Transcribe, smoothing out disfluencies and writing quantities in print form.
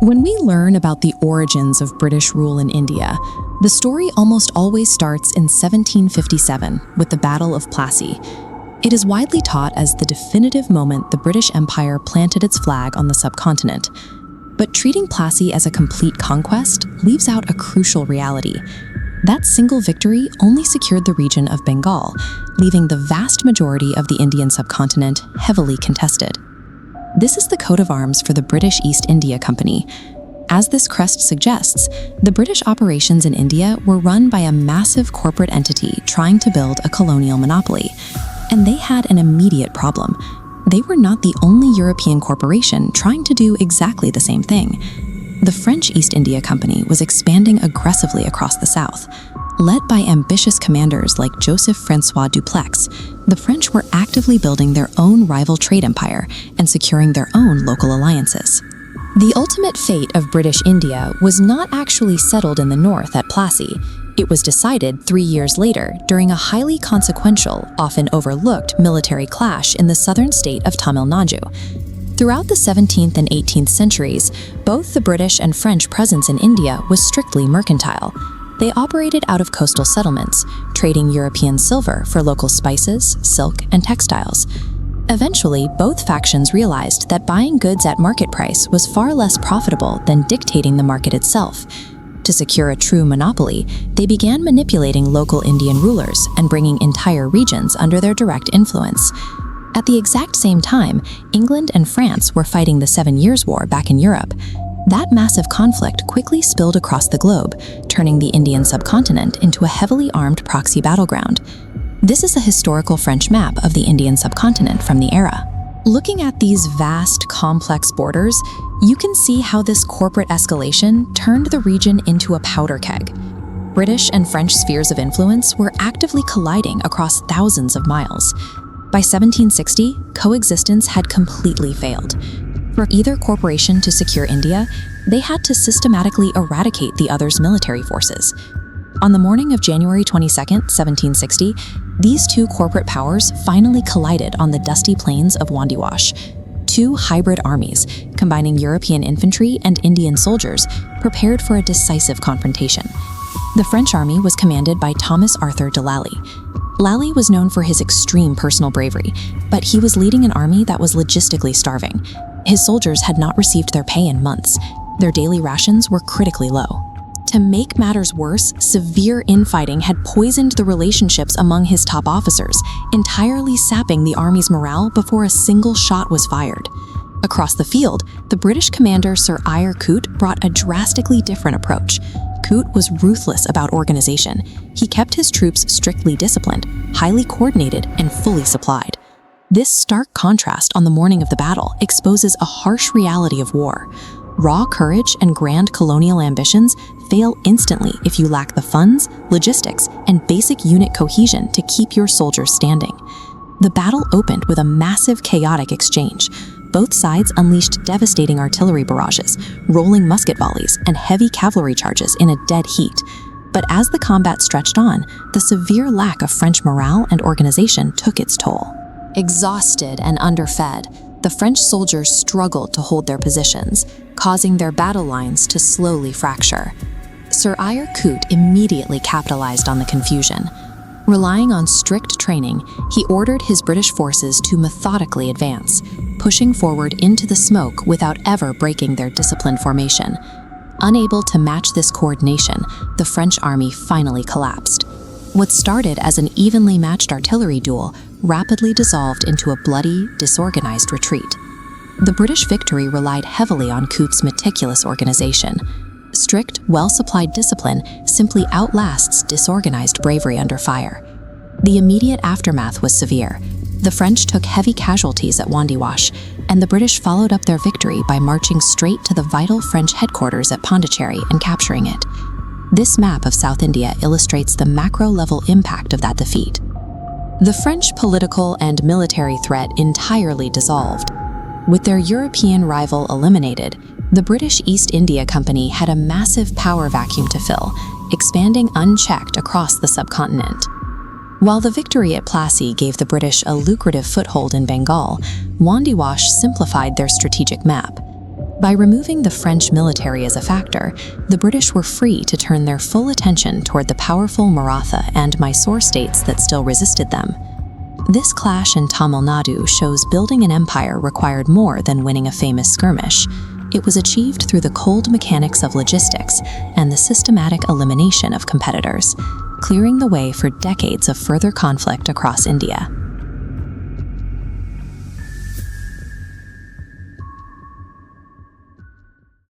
When we learn about the origins of British rule in India, the story almost always starts in 1757 with the Battle of Plassey. It is widely taught as the definitive moment the British Empire planted its flag on the subcontinent. But treating Plassey as a complete conquest leaves out a crucial reality. That single victory only secured the region of Bengal, leaving the vast majority of the Indian subcontinent heavily contested. This is the coat of arms for the British East India Company. As this crest suggests, the British operations in India were run by a massive corporate entity trying to build a colonial monopoly. And they had an immediate problem. They were not the only European corporation trying to do exactly the same thing. The French East India Company was expanding aggressively across the south. Led by ambitious commanders like Joseph-François Dupleix, the French were actively building their own rival trade empire and securing their own local alliances. The ultimate fate of British India was not actually settled in the north at Plassey. It was decided 3 years later during a highly consequential, often overlooked military clash in the southern state of Tamil Nadu. Throughout the 17th and 18th centuries, both the British and French presence in India was strictly mercantile. They operated out of coastal settlements, trading European silver for local spices, silk, and textiles. Eventually, both factions realized that buying goods at market price was far less profitable than dictating the market itself. To secure a true monopoly, they began manipulating local Indian rulers and bringing entire regions under their direct influence. At the exact same time, England and France were fighting the 7 Years' War back in Europe. That massive conflict quickly spilled across the globe, turning the Indian subcontinent into a heavily armed proxy battleground. This is a historical French map of the Indian subcontinent from the era. Looking at these vast, complex borders, you can see how this corporate escalation turned the region into a powder keg. British and French spheres of influence were actively colliding across thousands of miles. By 1760, coexistence had completely failed. For either corporation to secure India, they had to systematically eradicate the other's military forces. On the morning of January 22, 1760, these two corporate powers finally collided on the dusty plains of Wandiwash. Two hybrid armies, combining European infantry and Indian soldiers, prepared for a decisive confrontation. The French army was commanded by Thomas Arthur de Lally. Lally was known for his extreme personal bravery, but he was leading an army that was logistically starving. His soldiers had not received their pay in months. Their daily rations were critically low. To make matters worse, severe infighting had poisoned the relationships among his top officers, entirely sapping the army's morale before a single shot was fired. Across the field, the British commander Sir Eyre Coote brought a drastically different approach. Coote was ruthless about organization. He kept his troops strictly disciplined, highly coordinated, and fully supplied. This stark contrast on the morning of the battle exposes a harsh reality of war. Raw courage and grand colonial ambitions fail instantly if you lack the funds, logistics, and basic unit cohesion to keep your soldiers standing. The battle opened with a massive chaotic exchange. Both sides unleashed devastating artillery barrages, rolling musket volleys, and heavy cavalry charges in a dead heat. But as the combat stretched on, the severe lack of French morale and organization took its toll. Exhausted and underfed, the French soldiers struggled to hold their positions, causing their battle lines to slowly fracture. Sir Eyre Coote immediately capitalized on the confusion. Relying on strict training, he ordered his British forces to methodically advance, pushing forward into the smoke without ever breaking their disciplined formation. Unable to match this coordination, the French army finally collapsed. What started as an evenly matched artillery duel rapidly dissolved into a bloody, disorganized retreat. The British victory relied heavily on Coote's meticulous organization. Strict, well-supplied discipline simply outlasts disorganized bravery under fire. The immediate aftermath was severe. The French took heavy casualties at Wandiwash, and the British followed up their victory by marching straight to the vital French headquarters at Pondicherry and capturing it. This map of South India illustrates the macro-level impact of that defeat. The French political and military threat entirely dissolved. With their European rival eliminated, the British East India Company had a massive power vacuum to fill, expanding unchecked across the subcontinent. While the victory at Plassey gave the British a lucrative foothold in Bengal, Wandiwash simplified their strategic map. By removing the French military as a factor, the British were free to turn their full attention toward the powerful Maratha and Mysore states that still resisted them. This clash in Tamil Nadu shows building an empire required more than winning a famous skirmish. It was achieved through the cold mechanics of logistics and the systematic elimination of competitors, clearing the way for decades of further conflict across India.